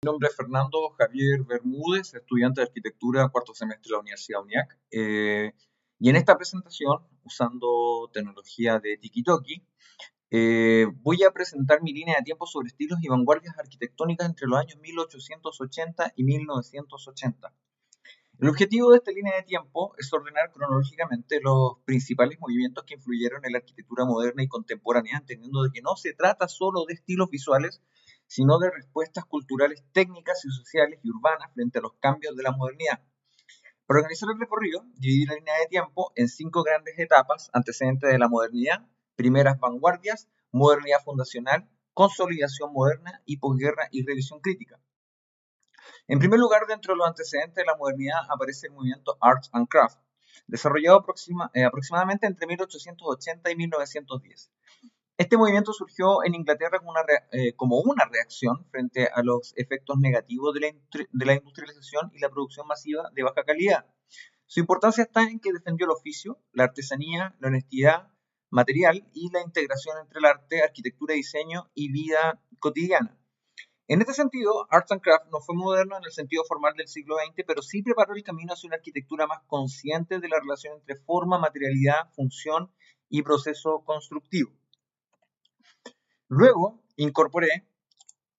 Mi nombre es Fernando Javier Bermúdez, estudiante de arquitectura, cuarto semestre de la Universidad UNIAC. Y en esta presentación, usando tecnología de Tiki-Toki, voy a presentar mi línea de tiempo sobre estilos y vanguardias arquitectónicas entre los años 1880 y 1980. El objetivo de esta línea de tiempo es ordenar cronológicamente los principales movimientos que influyeron en la arquitectura moderna y contemporánea, entendiendo de que no se trata solo de estilos visuales, sino de respuestas culturales, técnicas y sociales y urbanas frente a los cambios de la modernidad. Para organizar el recorrido, dividí la línea de tiempo en 5 grandes etapas: antecedentes de la modernidad, primeras vanguardias, modernidad fundacional, consolidación moderna y posguerra y revisión crítica. En primer lugar, dentro de los antecedentes de la modernidad aparece el movimiento Arts and Crafts, desarrollado aproximadamente entre 1880 y 1910. Este movimiento surgió en Inglaterra como una reacción frente a los efectos negativos de la industrialización y la producción masiva de baja calidad. Su importancia está en que defendió el oficio, la artesanía, la honestidad material y la integración entre el arte, arquitectura, diseño y vida cotidiana. En este sentido, Arts and Crafts no fue moderno en el sentido formal del siglo XX, pero sí preparó el camino hacia una arquitectura más consciente de la relación entre forma, materialidad, función y proceso constructivo. Luego incorporé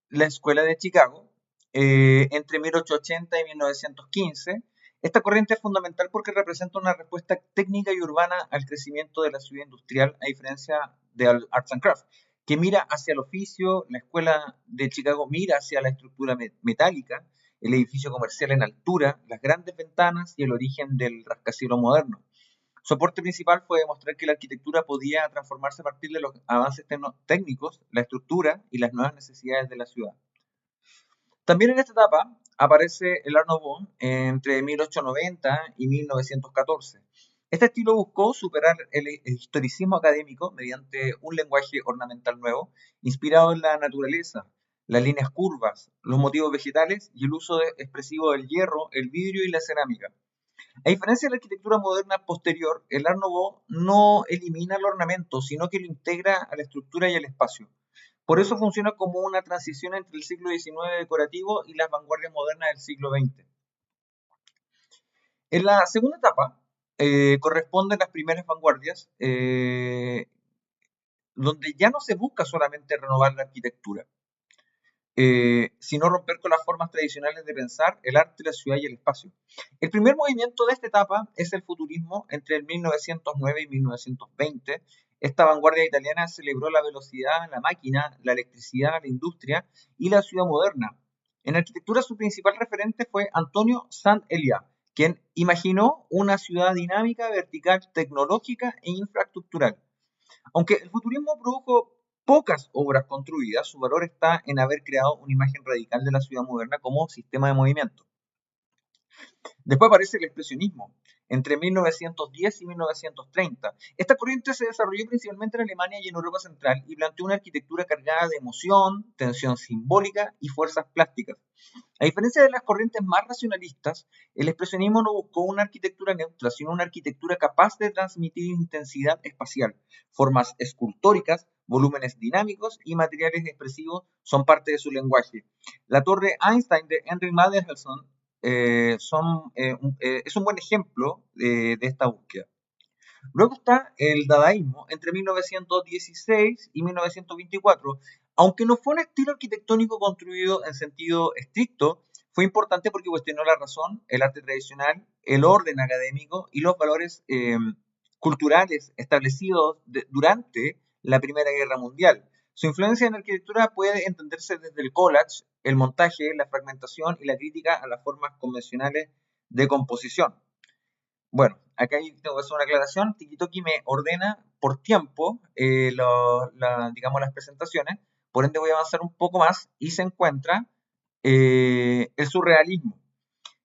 la Escuela de Chicago entre 1880 y 1915. Esta corriente es fundamental porque representa una respuesta técnica y urbana al crecimiento de la ciudad industrial, a diferencia del Arts and Crafts, que mira hacia el oficio. La Escuela de Chicago mira hacia la estructura metálica, el edificio comercial en altura, las grandes ventanas y el origen del rascacielos moderno. Su aporte principal fue demostrar que la arquitectura podía transformarse a partir de los avances técnicos, la estructura y las nuevas necesidades de la ciudad. También en esta etapa aparece el Art Nouveau entre 1890 y 1914. Este estilo buscó superar el historicismo académico mediante un lenguaje ornamental nuevo, inspirado en la naturaleza, las líneas curvas, los motivos vegetales y el uso expresivo del hierro, el vidrio y la cerámica. A diferencia de la arquitectura moderna posterior, el Art Nouveau no elimina el ornamento, sino que lo integra a la estructura y al espacio. Por eso funciona como una transición entre el siglo XIX decorativo y las vanguardias modernas del siglo XX. En la segunda etapa corresponden las primeras vanguardias, donde ya no se busca solamente renovar la arquitectura, sino romper con las formas tradicionales de pensar el arte, la ciudad y el espacio. El primer movimiento de esta etapa es el futurismo entre el 1909 y 1920. Esta vanguardia italiana celebró la velocidad, la máquina, la electricidad, la industria y la ciudad moderna. En arquitectura su principal referente fue Antonio Sant'Elia, quien imaginó una ciudad dinámica, vertical, tecnológica e infraestructural. Aunque el futurismo produjo pocas obras construidas, su valor está en haber creado una imagen radical de la ciudad moderna como sistema de movimiento. Después aparece el expresionismo, entre 1910 y 1930. Esta corriente se desarrolló principalmente en Alemania y en Europa Central y planteó una arquitectura cargada de emoción, tensión simbólica y fuerzas plásticas. A diferencia de las corrientes más racionalistas, el expresionismo no buscó una arquitectura neutra, sino una arquitectura capaz de transmitir intensidad espacial. Formas escultóricas, volúmenes dinámicos y materiales expresivos son parte de su lenguaje. La Torre Einstein de Henry Mendelssohn es un buen ejemplo de esta búsqueda. Luego está el dadaísmo entre 1916 y 1924. Aunque no fue un estilo arquitectónico construido en sentido estricto, fue importante porque cuestionó la razón, el arte tradicional, el orden académico y los valores culturales establecidos durante la Primera Guerra Mundial. Su influencia en la arquitectura puede entenderse desde el collage, el montaje, la fragmentación y la crítica a las formas convencionales de composición. Bueno, acá tengo que hacer una aclaración. Tiki-Toki me ordena por tiempo, digamos, las presentaciones. Por ende voy a avanzar un poco más y se encuentra el surrealismo.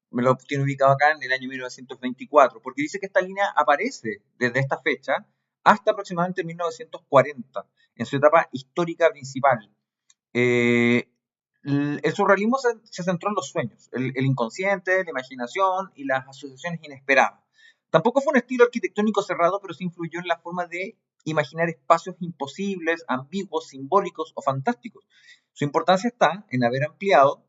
Me lo tiene ubicado acá en el año 1924, porque dice que esta línea aparece desde esta fecha hasta aproximadamente 1940, en su etapa histórica principal. El surrealismo se centró en los sueños, el inconsciente, la imaginación y las asociaciones inesperadas. Tampoco fue un estilo arquitectónico cerrado, pero sí influyó en la forma de imaginar espacios imposibles, ambiguos, simbólicos o fantásticos. Su importancia está en haber ampliado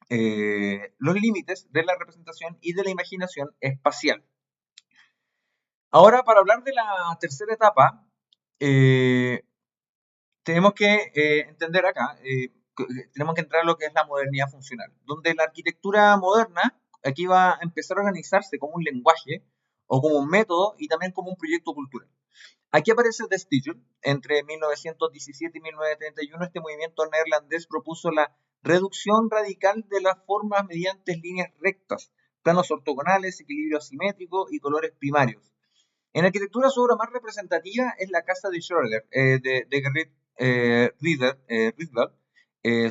los límites de la representación y de la imaginación espacial. Ahora, para hablar de la tercera etapa, eh, tenemos que entender acá, tenemos que entrar a lo que es la modernidad funcional, donde la arquitectura moderna aquí va a empezar a organizarse como un lenguaje o como un método y también como un proyecto cultural. Aquí aparece The Stigel. Entre 1917 y 1931 este movimiento neerlandés propuso la reducción radical de las formas mediante líneas rectas, planos ortogonales, equilibrio asimétrico y colores primarios. En arquitectura, su obra más representativa es la Casa de Schroeder, de Gerrit Rietveld.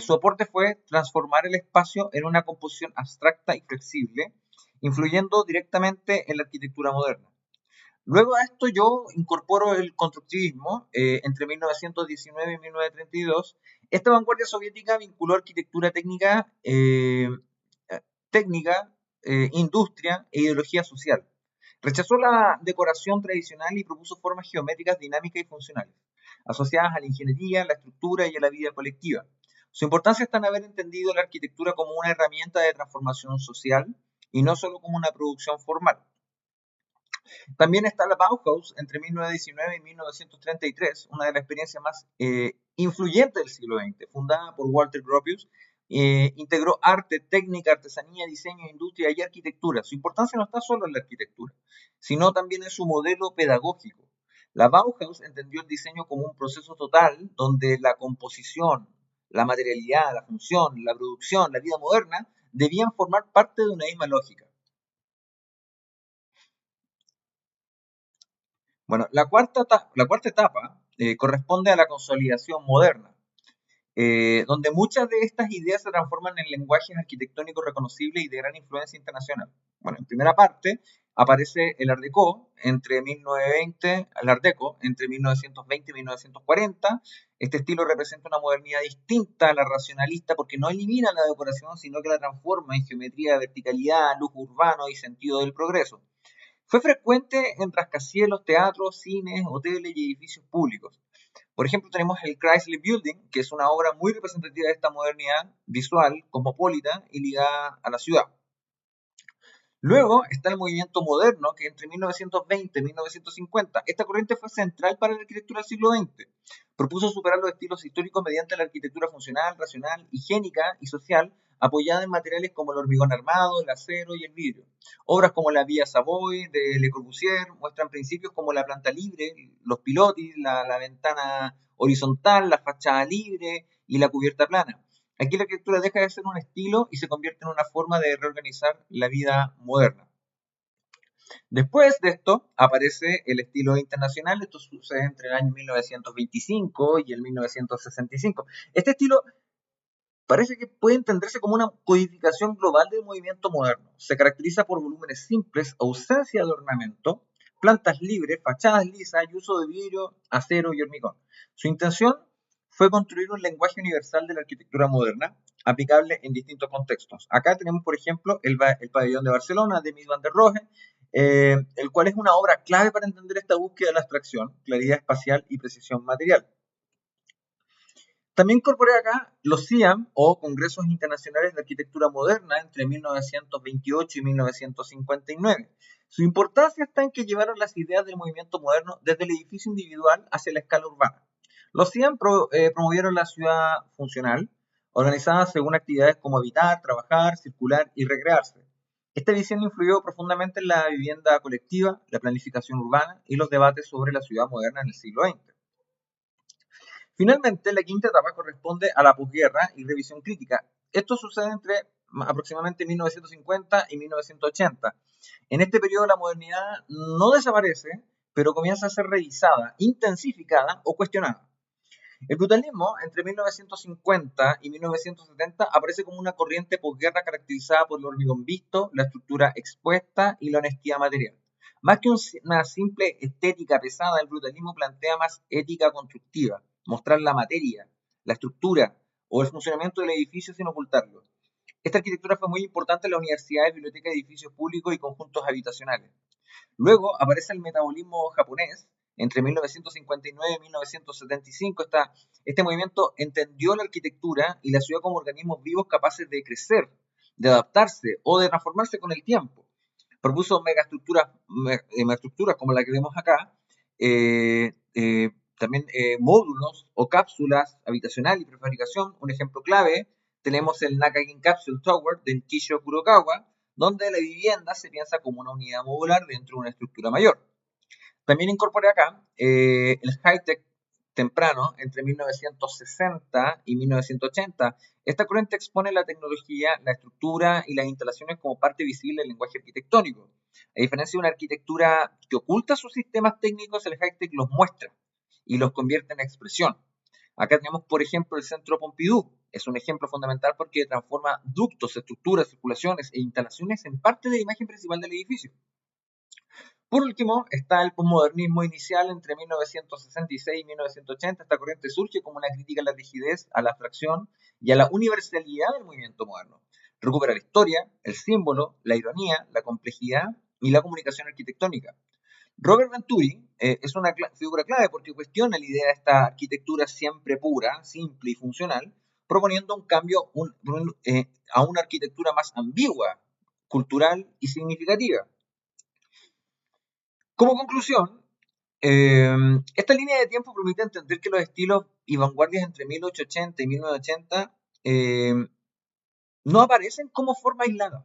Su aporte fue transformar el espacio en una composición abstracta y flexible, influyendo directamente en la arquitectura moderna. Luego a esto yo incorporo el constructivismo entre 1919 y 1932. Esta vanguardia soviética vinculó arquitectura técnica, industria e ideología social. Rechazó la decoración tradicional y propuso formas geométricas dinámicas y funcionales, asociadas a la ingeniería, la estructura y a la vida colectiva. Su importancia está en haber entendido la arquitectura como una herramienta de transformación social y no solo como una producción formal. También está la Bauhaus entre 1919 y 1933, una de las experiencias más influyentes del siglo XX, fundada por Walter Gropius. Integró arte, técnica, artesanía, diseño, industria y arquitectura. Su importancia no está solo en la arquitectura, sino también en su modelo pedagógico. La Bauhaus entendió el diseño como un proceso total donde la composición, la materialidad, la función, la producción, la vida moderna debían formar parte de una misma lógica. Bueno, la cuarta etapa corresponde a la consolidación moderna, donde muchas de estas ideas se transforman en lenguajes arquitectónicos reconocibles y de gran influencia internacional. Bueno, en primera parte aparece el Art Deco entre 1920, el Art Deco entre 1920 y 1940. Este estilo representa una modernidad distinta a la racionalista porque no elimina la decoración, sino que la transforma en geometría, verticalidad, lujo urbano y sentido del progreso. Fue frecuente en rascacielos, teatros, cines, hoteles y edificios públicos. Por ejemplo, tenemos el Chrysler Building, que es una obra muy representativa de esta modernidad visual, cosmopolita y ligada a la ciudad. Luego está el movimiento moderno, que entre 1920 y 1950, esta corriente fue central para la arquitectura del siglo XX. Propuso superar los estilos históricos mediante la arquitectura funcional, racional, higiénica y social, apoyada en materiales como el hormigón armado, el acero y el vidrio. Obras como la Vía Savoy de Le Corbusier muestran principios como la planta libre, los pilotis, la ventana horizontal, la fachada libre y la cubierta plana. Aquí la arquitectura deja de ser un estilo y se convierte en una forma de reorganizar la vida moderna. Después de esto aparece el estilo internacional. Esto sucede entre el año 1925 y el 1965. Este estilo parece que puede entenderse como una codificación global del movimiento moderno. Se caracteriza por volúmenes simples, ausencia de ornamento, plantas libres, fachadas lisas y uso de vidrio, acero y hormigón. Su intención fue construir un lenguaje universal de la arquitectura moderna, aplicable en distintos contextos. Acá tenemos, por ejemplo, el pabellón de Barcelona de Mies van der Rohe, el cual es una obra clave para entender esta búsqueda de la abstracción, claridad espacial y precisión material. También incorporé acá los CIAM o Congresos Internacionales de Arquitectura Moderna entre 1928 y 1959. Su importancia está en que llevaron las ideas del movimiento moderno desde el edificio individual hacia la escala urbana. Los CIAM promovieron la ciudad funcional, organizada según actividades como habitar, trabajar, circular y recrearse. Esta visión influyó profundamente en la vivienda colectiva, la planificación urbana y los debates sobre la ciudad moderna en el siglo XX. Finalmente, la quinta etapa corresponde a la posguerra y revisión crítica. Esto sucede entre aproximadamente 1950 y 1980. En este periodo la modernidad no desaparece, pero comienza a ser revisada, intensificada o cuestionada. El brutalismo entre 1950 y 1970 aparece como una corriente posguerra caracterizada por el hormigón visto, la estructura expuesta y la honestidad material. Más que una simple estética pesada, el brutalismo plantea más ética constructiva, mostrar la materia, la estructura o el funcionamiento del edificio sin ocultarlo. Esta arquitectura fue muy importante en las universidades, bibliotecas, edificios públicos y conjuntos habitacionales. Luego aparece el metabolismo japonés. Entre 1959 y 1975, este movimiento entendió la arquitectura y la ciudad como organismos vivos capaces de crecer, de adaptarse o de transformarse con el tiempo. Propuso megaestructuras como la que vemos acá, también módulos o cápsulas habitacional y prefabricación. Un ejemplo clave, tenemos el Nakagin Capsule Tower de Nishio Kurokawa, donde la vivienda se piensa como una unidad modular dentro de una estructura mayor. También incorporé acá el high-tech temprano, entre 1960 y 1980. Esta corriente expone la tecnología, la estructura y las instalaciones como parte visible del lenguaje arquitectónico. A diferencia de una arquitectura que oculta sus sistemas técnicos, el high-tech los muestra y los convierte en expresión. Acá tenemos, por ejemplo, el Centro Pompidou. Es un ejemplo fundamental porque transforma ductos, estructuras, circulaciones e instalaciones en parte de la imagen principal del edificio. Por último, está el posmodernismo inicial entre 1966 y 1980. Esta corriente surge como una crítica a la rigidez, a la abstracción y a la universalidad del movimiento moderno. Recupera la historia, el símbolo, la ironía, la complejidad y la comunicación arquitectónica. Robert Venturi es una figura clave porque cuestiona la idea de esta arquitectura siempre pura, simple y funcional, proponiendo un cambio a una arquitectura más ambigua, cultural y significativa. Como conclusión, esta línea de tiempo permite entender que los estilos y vanguardias entre 1880 y 1980 no aparecen como forma aislada.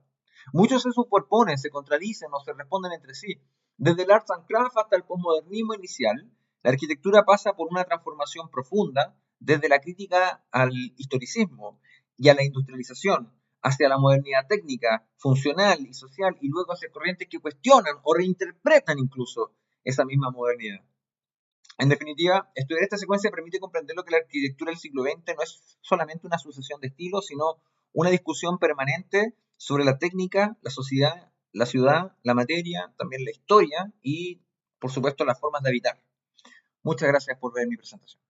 Muchos se superponen, se contradicen o se responden entre sí. Desde el Arts and Crafts hasta el posmodernismo inicial, la arquitectura pasa por una transformación profunda desde la crítica al historicismo y a la industrialización, hacia la modernidad técnica, funcional y social, y luego hacia corrientes que cuestionan o reinterpretan incluso esa misma modernidad. En definitiva, estudiar esta secuencia permite comprender lo que la arquitectura del siglo XX no es solamente una sucesión de estilos, sino una discusión permanente sobre la técnica, la sociedad, la ciudad, la materia, también la historia y, por supuesto, las formas de habitar. Muchas gracias por ver mi presentación.